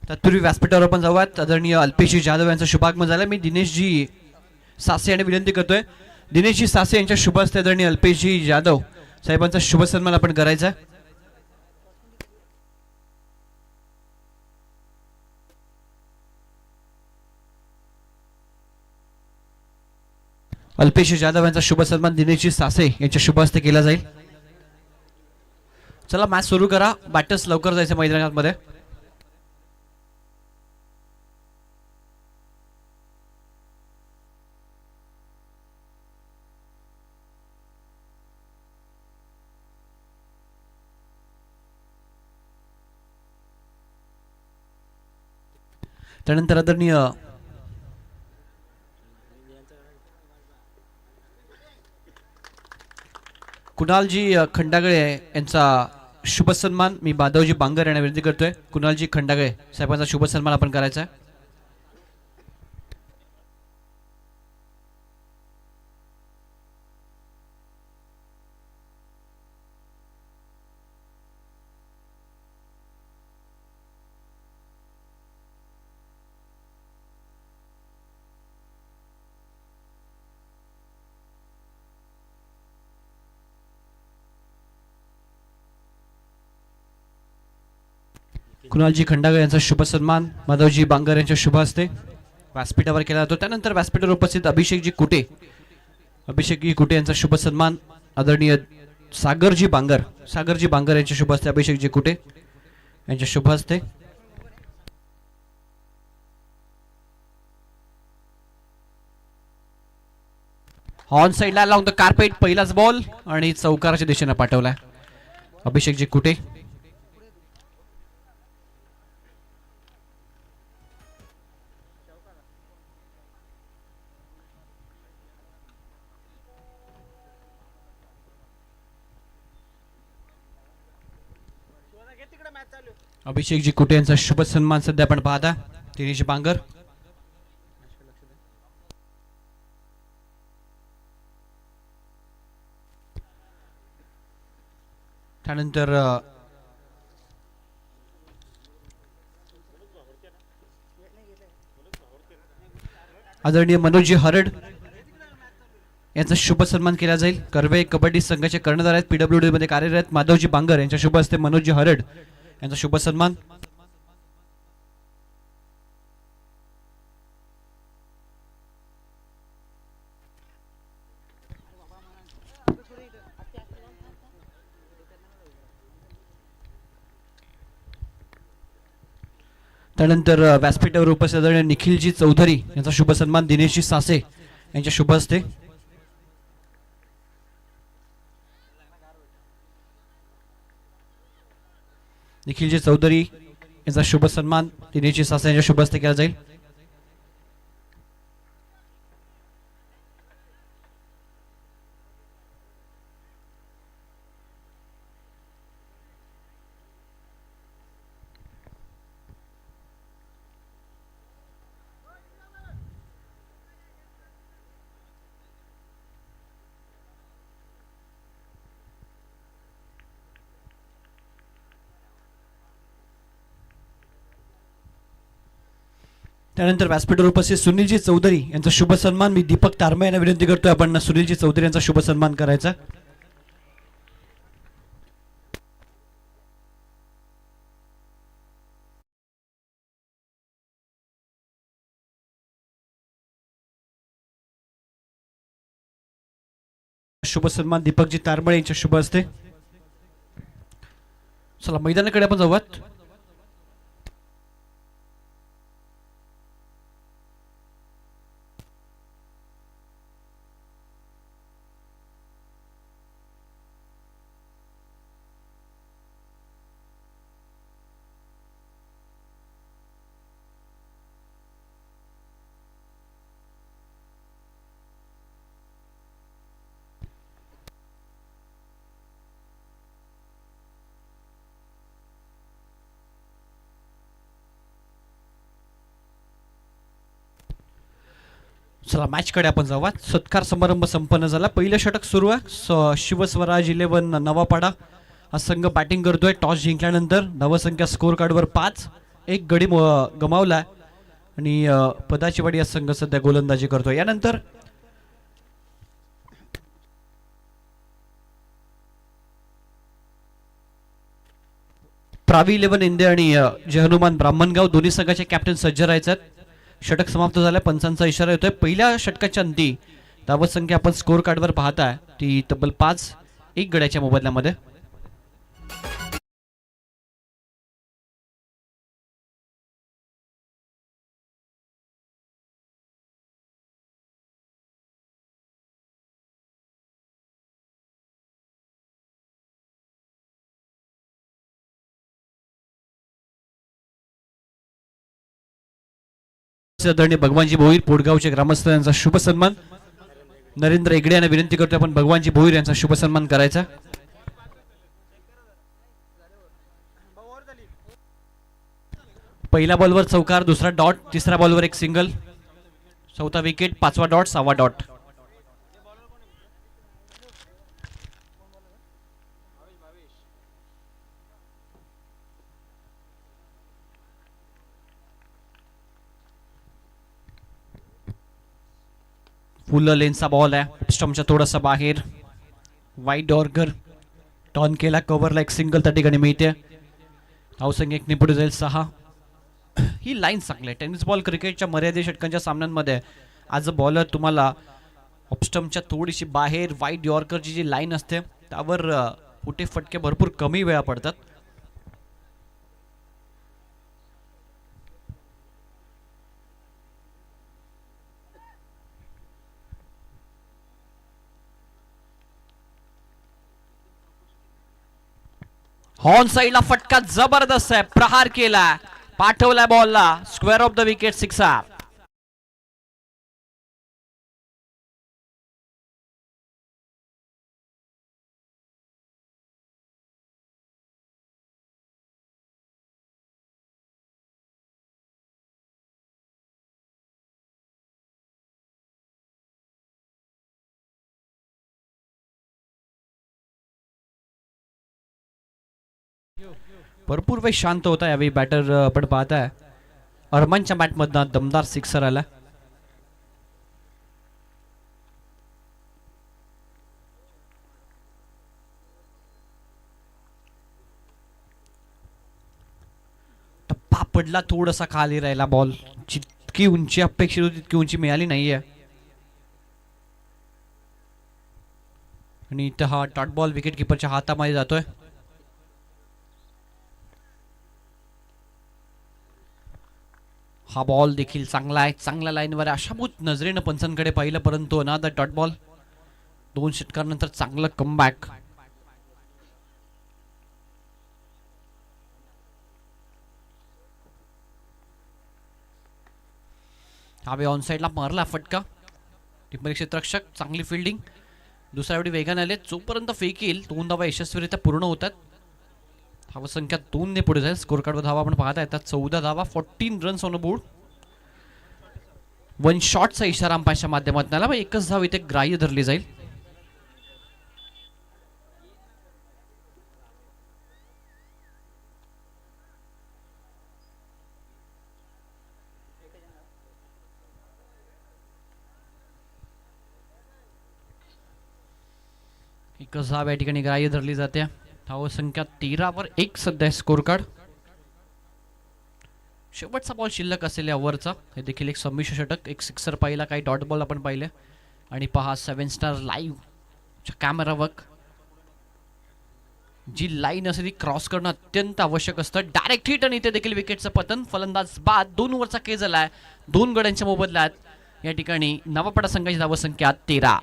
तत्पूर्वी व्यासपीठावर आपण जाऊयात. आदरणीय अल्पेशजी जाधव यांचं शुभागमन झालं. मी दिनेशजी सासे यांना विनंती करतोय, दिनेशजी सासे यांच्या शुभ हस्ते आदरणीय अल्पेशजी जाधव साहेबांचा शुभ सन्मान आपण करायचा. अल्पेश जाधव यांचा शुभ सन्मान दिनेशजी सासे यांच्या शुभ हस्ते केला जाईल. चला मॅच सुरू करा. बॅटर्स लवकर जायचं मैदानामध्ये. त्यानंतर आदरणीय कुणालजी खंडागळे यांचा शुभ सन्मान मी माधवजी बांगर यांना विनंती करतोय. कुणालजी खंडागळे साहेबांचा शुभ सन्मान आपण करायचा आहे. कुणालजी खंडागळे यांचा शुभ सन्मान माधवजी बांगर यांच्या शुभ हस्ते व्यासपीठावर केला जातो. त्यानंतर व्यासपीठावर उपस्थित अभिषेकजी कुटे यांचा शुभ सन्मान आदरणीय सागरजी बांगर यांच्या शुभ हस्ते अभिषेकजी कुटे यांच्या शुभ हस्ते. ऑन साइडला लावून द कार्पेट पहिलाच बॉल आणि चौकाराच्या दिशेने पाठवलाय अभिषेकजी कुटे. अभिषेकजी कुटे यांचा शुभ सन्मान सध्या आपण पाहता. दिनेश बांगर त्यानंतर आदरणीय मनोजी हरड यांचा शुभ सन्मान केला जाईल. कर्वे कबड्डी संघाचे कर्णधार आहेत, पीडब्ल्यूडी मध्ये कार्यरत माधवजी बांगर यांच्या शुभ हस्ते मनोजी हरड यांचा शुभ सन्मान. त्यानंतर व्यासपीठावर उपस्थित आदरणीय निखिलजी चौधरी यांचा शुभ सन्मान दिनेशजी सासे यांच्या शुभ हस्ते. निखिलजी चौधरी यांचा शुभ सन्मान दिनेशजी सासे यांच्या शुभ हस्ते केला जाईल. त्यानंतर व्यासपीठावर उपस्थित सुनीलजी चौधरी यांचा शुभ सन्मान मी दीपक तारमे यांना विनंती करतोय आपण सुनीलजी चौधरी यांचा शुभ सन्मान करायचा. शुभ सन्मान दीपकजी तारमळे यांच्या शुभ हस्ते. चला मैदानाकडे आपण जाऊयात. चला मॅचकडे आपण जाऊयात. सत्कार समारंभ संपन्न झाला. पहिलं षटक सुरू आहे. शिवस्वराज 11 नवापाडा हा संघ बॅटिंग करतोय. टॉस जिंकल्यानंतर धावसंख्या स्कोर कार्डवर 5, एक गडी गमावला आणि पदाचीवाडी या संघ सध्या गोलंदाजी करतोय. यानंतर प्रावी 11 इंडिया आणि जय हनुमान ब्राह्मणगाव दोन्ही संघाचे कॅप्टन सज्ज राहायचे. षटक समाप्त झाल्या. पंचांचा इशारा येतोय. पहिल्या षटकाच्या अंती धावत संख्या आपण स्कोर कार्डवर पाहताय ती तब्बल 5-1 गड्याच्या मोबदल्यामध्ये. आदरणीय भगवानजी भोईर पोटगावचे ग्रामस्थ यांचा शुभ सन्मान. नरेंद्र हेगडे यांना विनंती करतोय आपण भगवानजी भोईर यांचा शुभ सन्मान करायचा. पहिल्या बॉलवर चौकार, दुसरा डॉट, तिसऱ्या बॉलवर एक सिंगल, चौथा विकेट, पाचवा डॉट, सहावा डॉट. फुल लेनचा बॉल आहे स्टंपच्या थोडासा बाहेर. वाईट डॉर्गर टॉन केला, कव्हरला एक सिंगल त्या ठिकाणी मिळते. धावसंख्या एक निपुट जाईल 6. ही लाईन चांगली आहे. टेनिस बॉल क्रिकेटच्या मर्यादित षटकांच्या सामन्यांमध्ये आज बॉलर तुम्हाला ऑफस्टंपच्या थोडीशी बाहेर वाईट यॉर्करची जी लाईन असते त्यावर फुटे फटके भरपूर कमी वेळा पडतात. हॉर्न साइडला फटका जबरदस्त आहे. प्रहार केला, पाठवला बॉलला स्क्वेअर ऑफ द विकेट, 6. भरपूर वेळ शांत होता यावेळी बॅटर आपण पाहताय. अरमानच्या बॅटमधनं दमदार सिक्सर आला. टप्पा पडला, थोडासा खाली राहिला बॉल. जितकी उंची अपेक्षित होती तितकी उंची मिळाली नाहीये. आणि इथं हा डॉट बॉल विकेट किपरच्या हातामध्ये जातोय. हा बॉल देखील चांगला आहे, चांगल्या लाईनवर आशाभूत नजरेनं पंचांकडे पाहिलं, परंतु अनादर डॉट बॉल. 2 षटकांनंतर चांगलं कमबॅक. हा ऑन साइडला मारला फटका. टिप्पणी क्षेत्ररक्षक चांगली फिल्डिंग. दुसऱ्या वेळी वेगाने आले. जोपर्यंत फेकील 2 धावा यशस्वीरित्या पूर्ण होतात. धावसंख्या 2 ने पुढे जाईल. स्कोर कार्डवर धावा आपण पाहता येतात 14 धावा, 14 रन्स ऑन बोर्ड. 1 शॉटचा इशारा अंपायरच्या माध्यमातून आला. एकच धाव इथे ग्राह्य धरली जाईल. एकच धाव या ठिकाणी ग्राह्य धरली जाते. धावसंख्या 13 वर 1 सध्या स्कोर कार्ड. शेवटचा बॉल शिल्लक असेल ओव्हरचा. हे देखील एक संमिश्र षटक. एक सिक्सर पाहिला, काही डॉट बॉल आपण पाहिले. आणि पहा 7 स्टार लाईव्ह कॅमेरा वर्क. जी लाईन असते ती क्रॉस करणं अत्यंत आवश्यक असतं. डायरेक्ट हिट आणि इथे देखील विकेटचं पतन. फलंदाज बाद. 2 ओव्हरचा केस झालाय. 2 गड्यांच्या मोबदल्यात या ठिकाणी नवापडा संघाची धावसंख्या 13.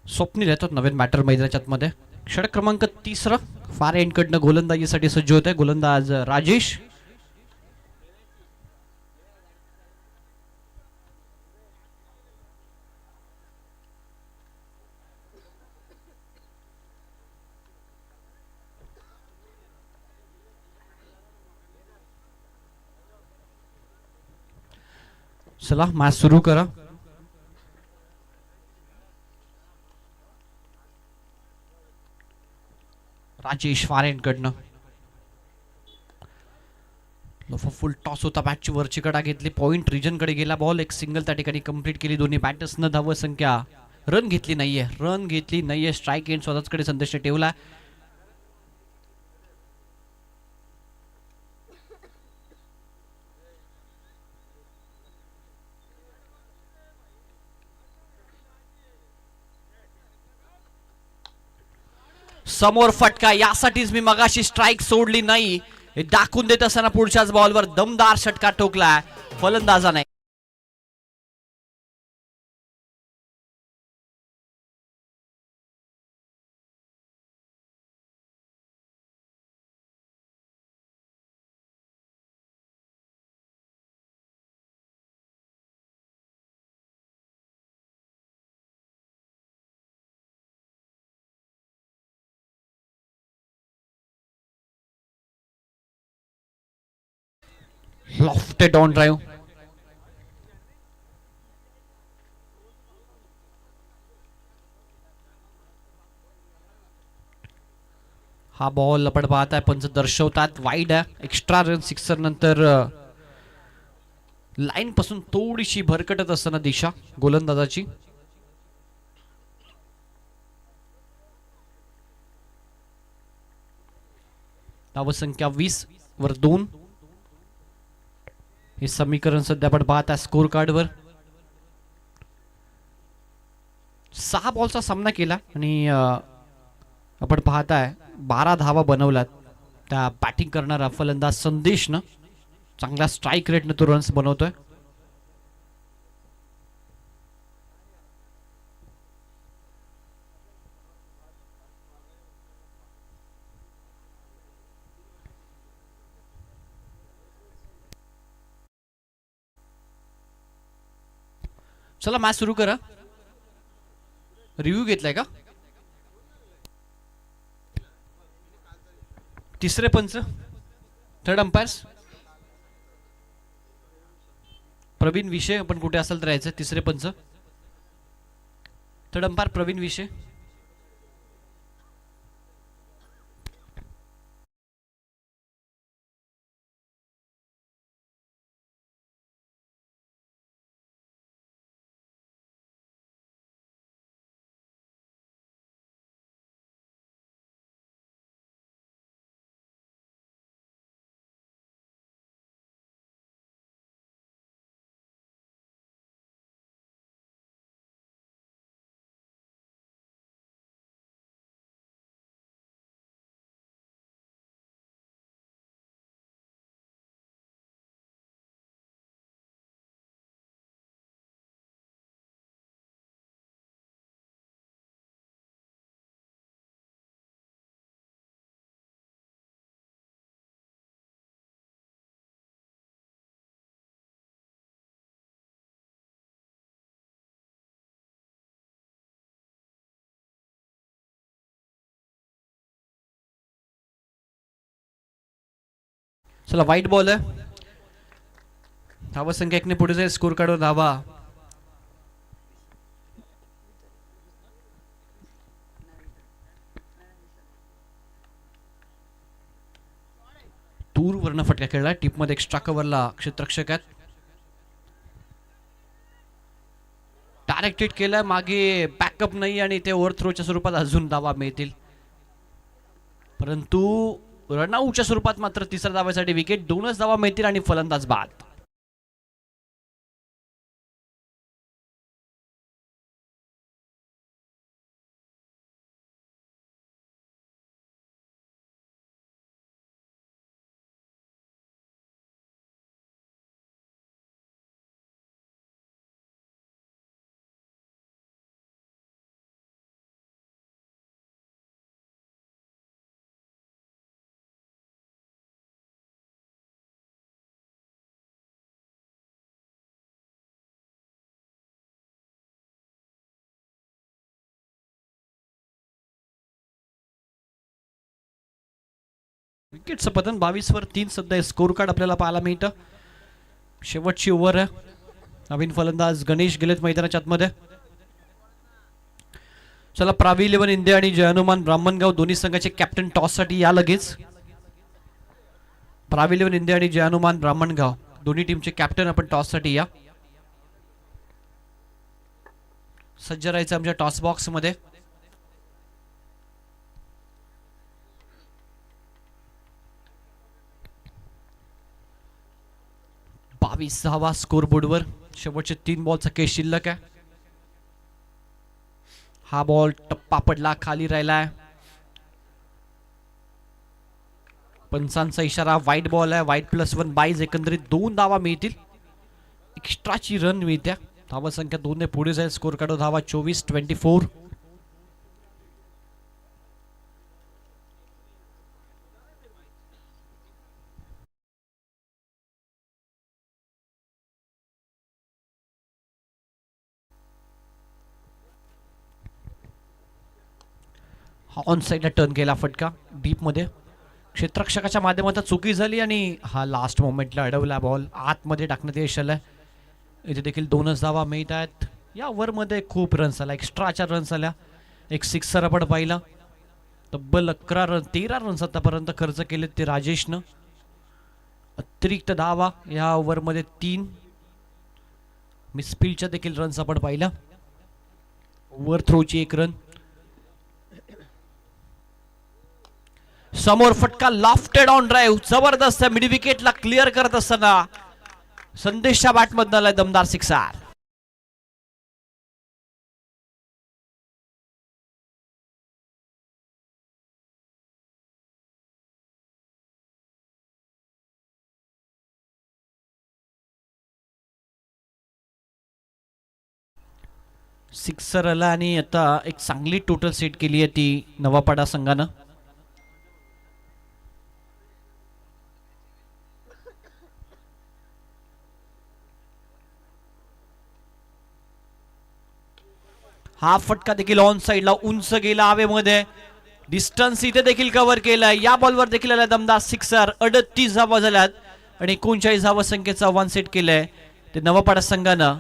स्वप्नील येतात नवीन बॅटर मैदानाच्या आतमध्ये. षटक क्रमांक 30 फार एंडकडनं गोलंदाजीसाठी सज्ज होत आहे गोलंदाज राजेश. चला मॅच सुरू करा. राजेश फारेनकडनं फुल टॉस होता. बॅटची वरची कडा घेतली. पॉइंट रिजनकडे गेला बॉल. एक सिंगल त्या ठिकाणी कंप्लीट केली. दोन्ही बॅटर्सनं धाव संख्या रन घेतली नाहीये. स्ट्राईक एंड स्वतःचकडे संदेश ठेवला. समोर फटका. यासाठीच मी मगाशी स्ट्राईक सोडली नाही हे दाखवून देत असताना पुढच्याच बॉलवर दमदार षटका ठोकलाय फलंदाजाने. Lofted on drive. हा बॉल आपण पाहताय पंच दर्शवतात वाईड आहे. एक्स्ट्रा रन सिक्सर नंतर लाईन पासून थोडीशी भरकटत असताना दिशा गोलंदाजाची. धावसंख्या 20 वर 2. हे समीकरण सध्या आपण पाहता स्कोर कार्डवर. 6 बॉलचा सामना केला आणि आपण पाहताय 12 धावा बनवल्यात. त्या बॅटिंग करणारा फलंदाज संदेशनं चांगला स्ट्राईक रेटनं तो रन्स बनवतोय. चला मॅच सुरू करा. रिव्ह्यू घेतलाय का? तिसरे पंच थर्ड अंपायर्स प्रवीण विषय. आपण कुठे असेल तर यायचं. तिसरे पंच थर्ड अंपायर प्रवीण विषय. चला वाईट बॉल आहे. धावा संख्या 1 ने पुढे जाईल. स्कोर कार्डवर धावा दूर वर्ण फटका खेळला. टीप मध्ये एक्स्ट्रा कव्हरला क्षेत्ररक्षक आहेत. डायरेक्ट हिट केलं. मागे बॅकअप नाही आणि ते ओव्हर थ्रोच्या स्वरूपात अजून धावा मिळतील. परंतु रनआउटच्या स्वरूपात मात्र तिसऱ्या धावेसाठी विकेट. 2च धावा मिळतील आणि फलंदाज बाद. विकेटचं पतन. 22 वर 3 सध्या स्कोर कार्ड आपल्याला पाहायला मिळतं. शेवटची ओव्हर आहे. नवीन फलंदाज गणेश गेलेत मैदानाच्या आतमध्ये. चला, प्रावी 11 इंडिया आणि जय हनुमान ब्राह्मणगाव दोन्ही संघाचे कॅप्टन टॉस साठी या लगेच. प्रावी 11 इंडिया आणि जय हनुमान ब्राह्मणगाव दोन्ही टीमचे कॅप्टन आपण टॉस साठी या. सज्ज राहायचं आमच्या टॉस बॉक्स मध्ये. बावीस धावा स्कोर बोर्डवर. शेवटचे 3 बॉलचा केस शिल्लक आहे. हा बॉल टप्पा पडला, खाली राहिलाय. पंचांचा इशारा, वाईट बॉल आहे. वाईट +1 बाईज. एकंदरीत 2 धावा मिळतील. एक्स्ट्राची रन मिळत्या. धावा संख्या 2 ने पुढे जाईल. स्कोर काढो धावा 24-24. हा ऑन साईडला टर्न केला फटका डीप मध्ये. क्षेत्ररक्षकाच्या माध्यमातून चुकी झाली आणि हा लास्ट मोमेंटला अडवला बॉल. आतमध्ये टाकण्यात यश आलंय. इथे देखील 2च धावा मिळत आहेत. या ओव्हरमध्ये खूप रन्स आल्या, एक्स्ट्राच्या रन्स आल्या. एक सिक्सर आपण पाहिला. तब्बल 13 रन्स आतापर्यंत खर्च केलेत ते राजेशनं. अतिरिक्त धावा या ओव्हरमध्ये 3. मिसफिल्डच्या देखील रन्स आपण पाहिला. ओव्हर थ्रोची 1 रन. समोर फटका, लॉफ्टेड ऑन ड्राईव्ह. जबरदस्त मिड विकेटला क्लिअर करत असताना संदेशच्या बॅटमधून आलाय दमदार सिक्सर. सिक्सर आला आणि आता एक चांगली टोटल सेट केली आहे ती नवापाडा संघानं. हा फटका देखील ऑन साइडला उंच गेला हवेमध्ये. डिस्टन्स इथे देखील कव्हर केलाय. या बॉलवर देखील आला दमदार सिक्सर. 38 धावा झाल्यात आणि 39 धावा संख्येचा 1 सेट केलाय ते नवापाडा संघानं.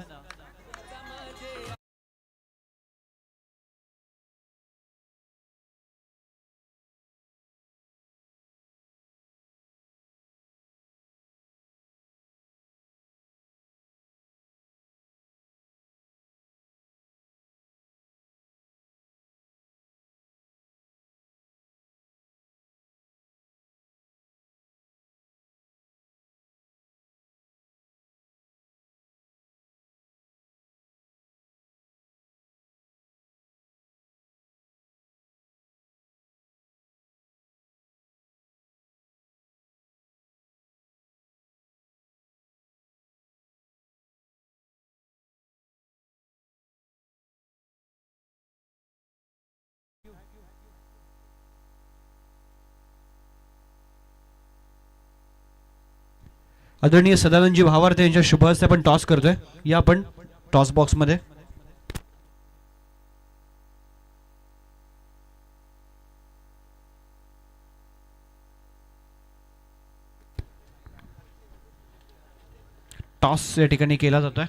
आदरणीय सदानंदजी भावार्थे यांच्या शुभ हस्ते आपण टॉस करतोय. या आपण टॉस बॉक्स मध्ये. टॉस या ठिकाणी केला जातोय.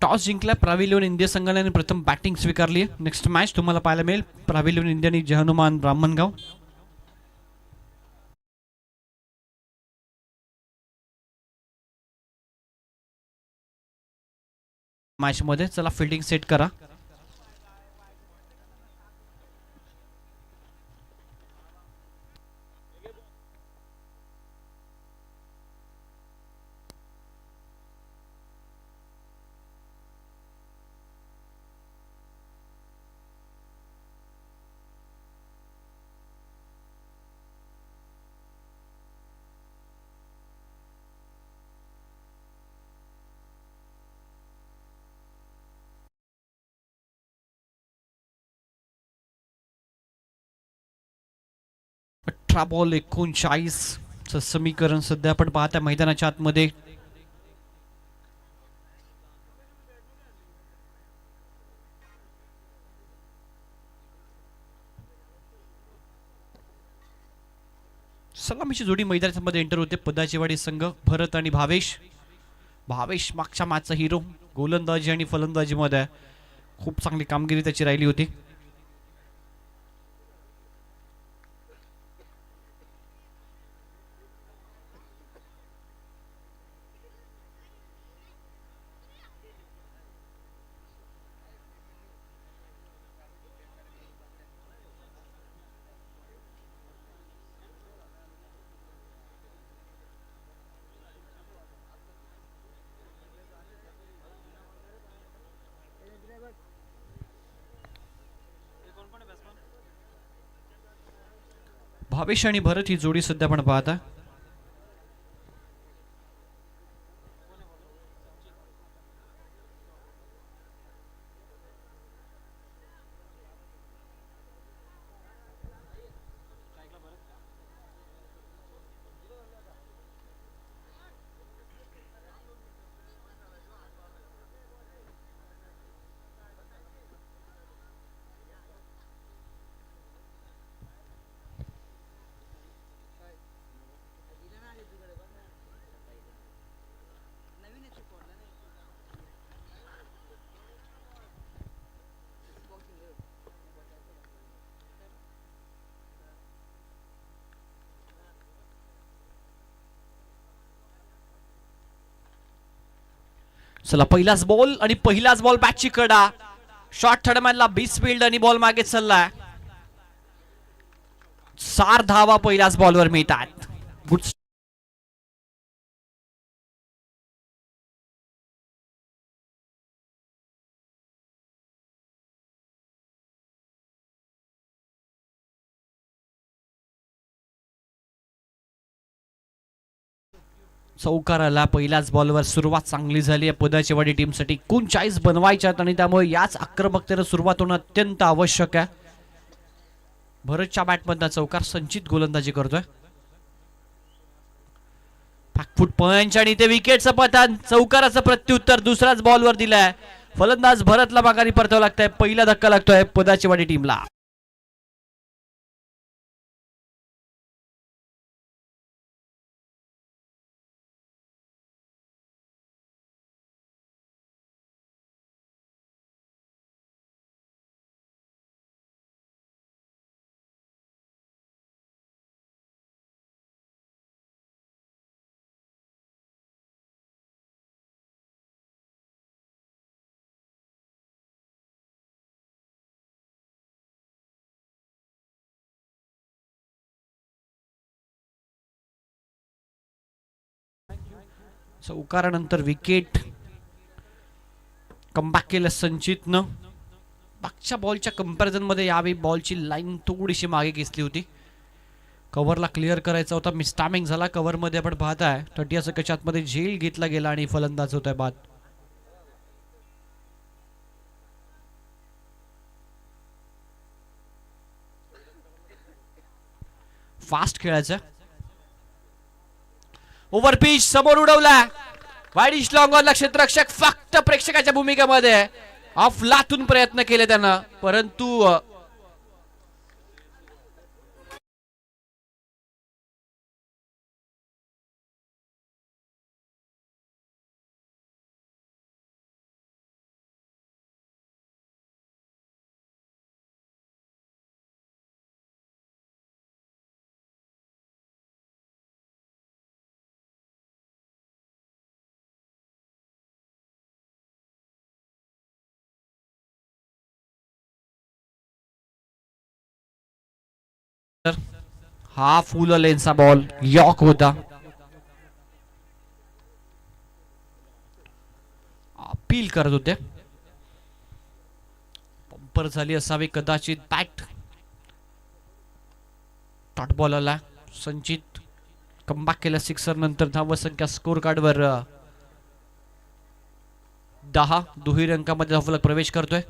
टॉस जिंकला प्राविलियन इंडिया संघाने आणि प्रथम बॅटिंग स्वीकारली. नेक्स्ट मॅच तुम्हाला पाहायला मिळेल प्राविलियन इंडिया आणि जय हनुमान ब्राह्मणगाव मॅच मध्ये. चला, फिल्डिंग सेट करा. 18 बॉल 39 चं समीकरण सध्या आपण पाहता मैदानाच्या आतमध्ये. सलामीची जोडी मैदानामध्ये एंटर होते. पदाचीवाडी संघ भरत आणि भावेश. भावेश मागच्या मॅचचा हिरो, गोलंदाजी आणि फलंदाजी मध्ये खूप चांगली कामगिरी त्याची राहिली होती. भावेश आणि भरत ही जोडी सध्या आपण पाहता. चला पहिलाच बॉल आणि पहिलाच बॉल बॅटची कडा. शॉर्ट थर्डमॅनला 20 फील्ड आणि बॉल मागे चाललाय. 4 धावा पहिल्याच बॉलवर मिळतात. गुड चौकार आला पहिल्याच बॉलवर. सुरुवात चांगली झाली आहे पदाचीवाडी टीमसाठी. 39 बनवायच्यात आणि त्यामुळे याच आक्रमकतेने सुरुवात होणं अत्यंत आवश्यक आहे. भरतच्या बॅटमधला चौकार. संचित गोलंदाजी करतोय. फुट पंच आणि ते विकेटचं पतन. चौकाराचं प्रत्युत्तर दुसऱ्याच बॉलवर दिलाय. फलंदाज भरतला माघारी परतावं लागतंय. पहिला धक्का लागतोय पदाचीवाडी टीमला. चौकारानंतर विकेट. कमबॅक केलं संचितनं. मागच्या बॉलच्या कंपॅरिझन मध्ये यावेळी बॉलची लाईन थोडीशी मागे घेतली होती. कव्हरला क्लिअर करायचा होता. मिसटायमिंग झाला. कव्हर मध्ये आपण पाहताय 30 सेकंडच्या आतमध्ये झेल घेतला गेला आणि फलंदाज होत आहे बाद. फास्ट खेळायचं. ओव्हर पिच समोर उडवला. वाईडिश लॉंग ऑनला क्षेत्ररक्षक फक्त प्रेक्षकाच्या भूमिकेमध्ये ऑफ लातून प्रयत्न केले त्यानं, परंतु हा फुल लेनचा बॉल यॉक होता. अपील करत होते. पंपर झाली असावी कदाचित. बॅट डॉट बॉल आला. संचित कमबॅक केला सिक्सर नंतर. धावसंख्या स्कोर कार्डवर 10 दुहेरी अंकामध्ये धावफलक प्रवेश करतोय.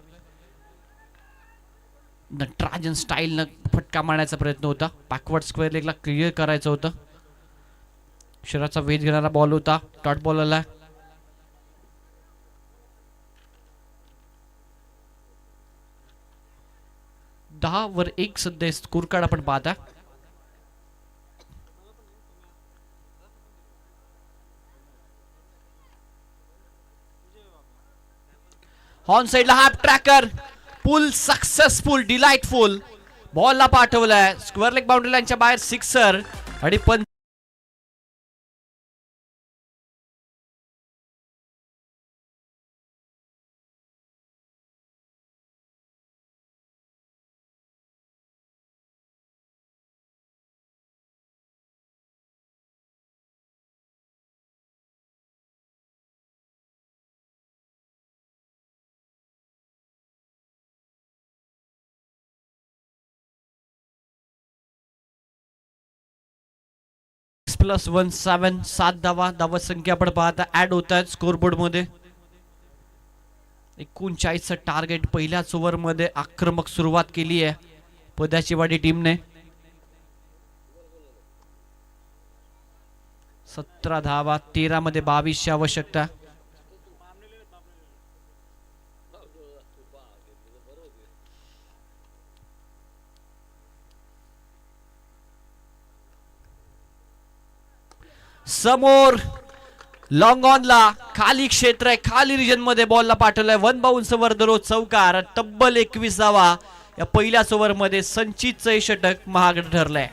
नटराजन स्टाईल न फटका मारण्याचा प्रयत्न होता. बॅकवर्ड स्क्वेअर लेगला क्लिअर करायचं होतं. शरीराचा वेध घेणारा बॉल होता. डॉट बॉल आला. दहा वर 1 सध्या स्कोर कार्ड आपण पाहता. ऑन साइडला हाफ ट्रॅकर पुल सक्सेसफुल डिलाइटफुल बॉलला पाठवलाय. स्क्वेअर लेग बाउंड्री लाईनच्या बाहेर सिक्सर आणि पण +1 7 धावा संख्या आपण पाहता ऍड होत आहेत स्कोरबोर्ड मध्ये. 39चं टार्गेट पहिल्याच ओव्हर मध्ये आक्रमक सुरुवात केली आहे पदाचीवाडी टीमने. 17 धावा 13 मध्ये 22ची आवश्यकता. समोर लॉंग ऑनला खाली क्षेत्र आहे. खाली रिजन मध्ये बॉलला पाठवलाय. 1 बाउन्स वर दररोज चौकार. तब्बल 21 धावा या पहिल्याच ओव्हर मध्ये संचितचं हे षटक महाग ठरलंय.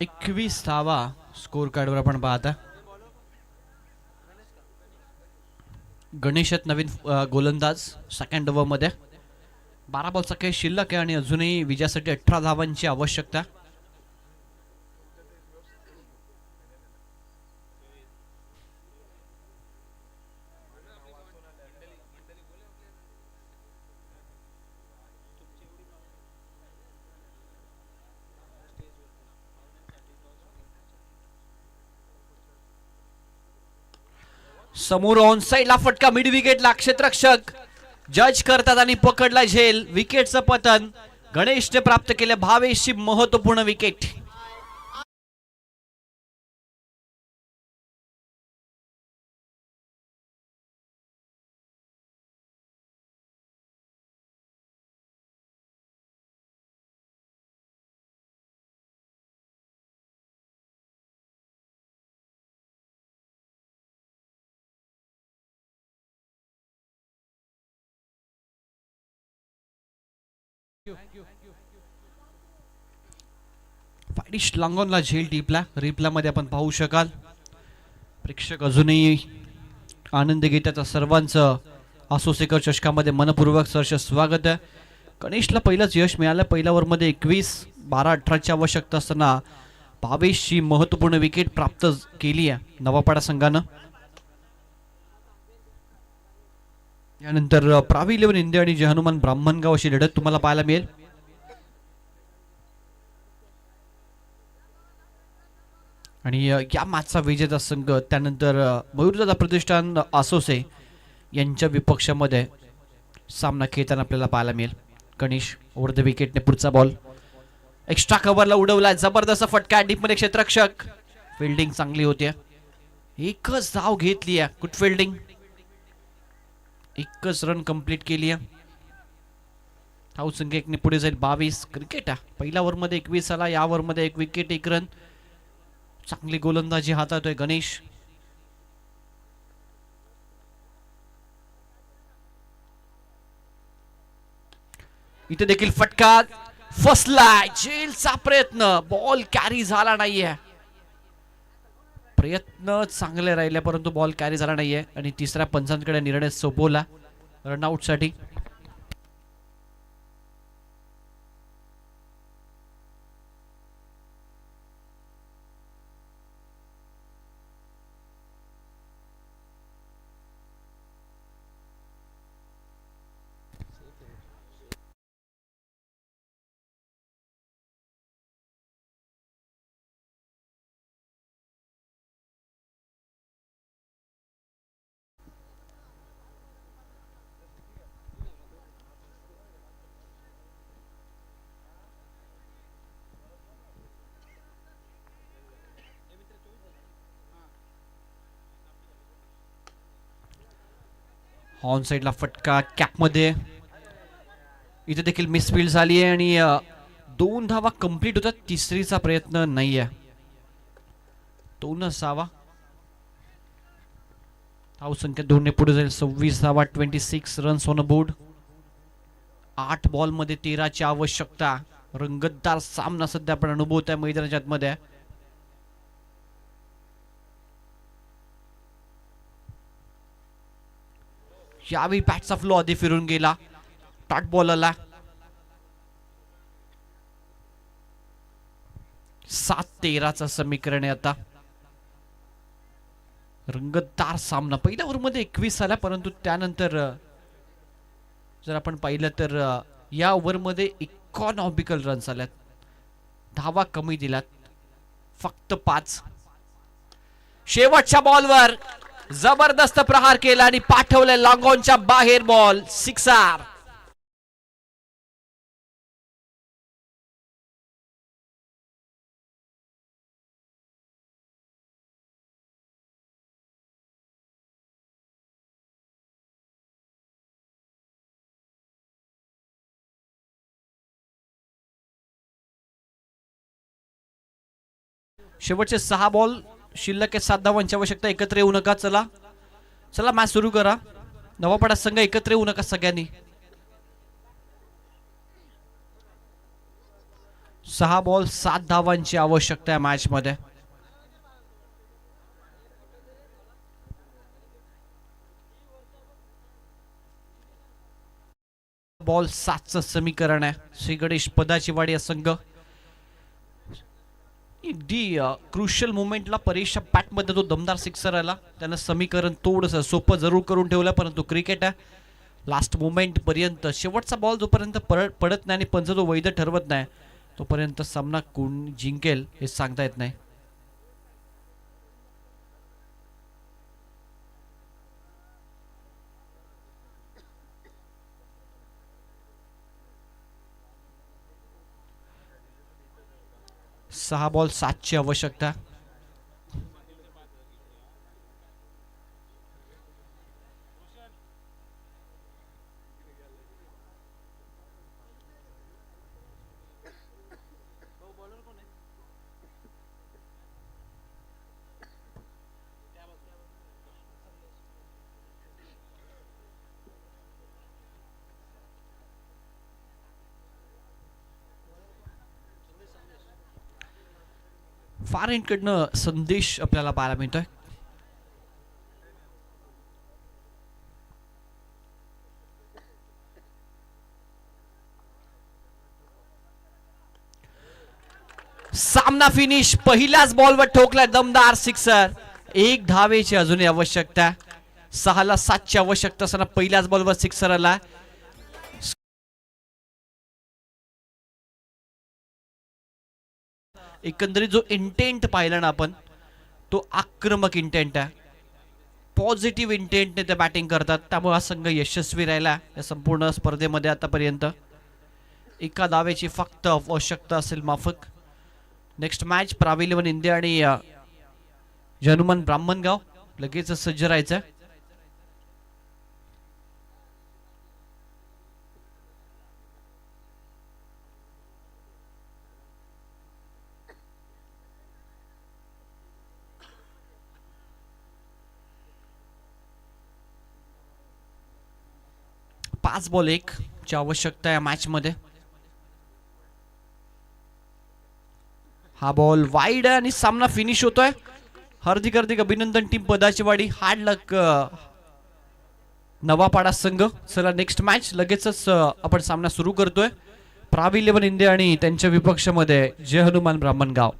एकवीस धावा स्कोर कार्डवर आपण पाहता. गणेशत नवीन गोलंदाज सेकंड ओव्हर मध्ये. 12 बॉलचा खेळ शिल्लक आहे आणि अजूनही विजयासाठी 18 धावांची आवश्यकता. समोर ऑन साइडला फटका मिड विकेटला. क्षेत्ररक्षक जज करतात आणि पकडला झेल. विकेटचं पतन. गणेशने प्राप्त केले भावेशची महत्वपूर्ण विकेट. फायडिश लांगॉनला झेल टीपला. रिप्ला मध्ये आपण पाहू शकाल. प्रेक्षक अजूनही आनंद घेतात. सर्वांचं असोसेकर चषकामध्ये मनपूर्वक सहर्ष स्वागत आहे. गणेशला पहिलंच यश मिळालं. पहिल्या ओव्हर मध्ये 21 12-18ची आवश्यकता असताना 22ची महत्वपूर्ण विकेट प्राप्त केली आहे नवापाडा संघानं. यानंतर प्रावी 11 इंडिया आणि जय हनुमान ब्राह्मणगाव अशी लढत तुम्हाला पाहायला मिळेल. आणि या मॅचचा विजेता संघ त्यानंतर मयूरदादा प्रतिष्ठान असोसे यांच्या विपक्षामध्ये सामना खेळताना आपल्याला पाहायला मिळेल. गणेश ओव्हर द विकेटने पुढचा बॉल एक्स्ट्रा कव्हरला उडवला. जबरदस्त फटका डीप मध्ये. क्षेत्ररक्षक फिल्डिंग चांगली होती. एकच धाव घेतली आहे. Good fielding. एकच रन कंप्लीट केली आहे. धाव संख्या 1 ने पुढे जाईल. 22. क्रिकेट आहे. पहिल्या ओव्हरमध्ये 21 आला. या ओव्हरमध्ये 1 विकेट 1 रन. चांगली गोलंदाजी हाताळतोय गणेश. इथे देखील फटका फसलाय. झेलचा प्रयत्न, बॉल कॅरी झाला नाहीये. प्रयत्न चांगले राहिले परंतु बॉल कॅरी झाला नाहीये आणि तिसऱ्या पंचांकडे निर्णय सोपवला रनआउट साठी. ऑन साइडला फटका कॅप मध्ये. इथे देखील मिसफील्ड झाली आहे आणि 2 धावा कंप्लीट होतात. तिसरीचा प्रयत्न नाहीये. 2च धावा. धाव संख्या 2 ने पुढे जाईल. 26 धावा. 26 runs on a board. 8 ball मध्ये 13ची आवश्यकता. रंगतदार सामना सध्या आपण अनुभवतोय मैदानाच्या आतमध्ये. यावेळी बॅटचा फ्लो आधी फिरून गेला. डॉट बॉल आला. 7-13चं समीकरण आहे आता. रंगतदार सामना. पहिल्या ओव्हरमध्ये 21 आला परंतु त्यानंतर जर आपण पाहिलं तर या ओव्हरमध्ये इकॉनॉमिकल रन्स आल्यात. धावा कमी दिलात. फक्त 5. शेवटच्या बॉलवर जबरदस्त प्रहार केला आणि पाठवले लॉंगॉनच्या बाहेर. Ball sixer. शेवटचे 6 बॉल शिल्लक आहे. 7 धावांची आवश्यकता. एकत्र येऊ नका. चला चला मॅच सुरू करा. नवापडा संघ एकत्र येऊ नका सगळ्यांनी. 6 बॉल 7 धावांची आवश्यकता आहे मॅच मध्ये. बॉल 7चं समीकरण आहे. श्री गणेश पदाचीवाडी या संघ अगदी क्रुशियल मोमेंटला परेशच्या बॅटमध्ये तो दमदार सिक्सर आला. त्यानं समीकरण थोडंसं सोपं जरूर करून ठेवलं परंतु क्रिकेट आहे. लास्ट मोमेंट पर्यंत शेवटचा बॉल जोपर्यंत पडत नाही आणि पंच जो वैध ठरवत नाही तोपर्यंत सामना कोण जिंकेल हे सांगता येत नाही. सहा बॉल 7ची आवश्यकता. फार एंडकडनं संदेश आपल्याला पाहायला मिळतोय. सामना फिनिश. पहिल्याच बॉलवर ठोकला दमदार सिक्सर. 1 धावेची अजूनही आवश्यकता. 6ला 7ची आवश्यकता असताना पहिल्याच बॉलवर सिक्सर आला. एकंदरीत जो इंटेंट पाहिला ना आपण तो आक्रमक इंटेंट आहे. पॉझिटिव्ह इंटेंटने ते बॅटिंग करतात त्यामुळे हा संघ यशस्वी राहिला या संपूर्ण स्पर्धेमध्ये आतापर्यंत. 1 धावेची फक्त आवश्यकता असेल माफक. नेक्स्ट मॅच प्राविलियन इंडिया आणि जनुमन ब्राह्मणगाव लगेच सज्ज राहायचं. पाच बॉल एक ची आवश्यकता या मॅच मध्ये. हा बॉल वाईड आहे आणि सामना फिनिश होतोय. हार्दिक हार्दिक अभिनंदन टीम पदाचीवाडी. हार्ड लक नवापाडा संघ. चला नेक्स्ट मॅच लगेचच आपण सामना सुरू करतोय. प्रावी 11 इंडिया आणि त्यांच्या विपक्षामध्ये जय हनुमान ब्राह्मणगाव.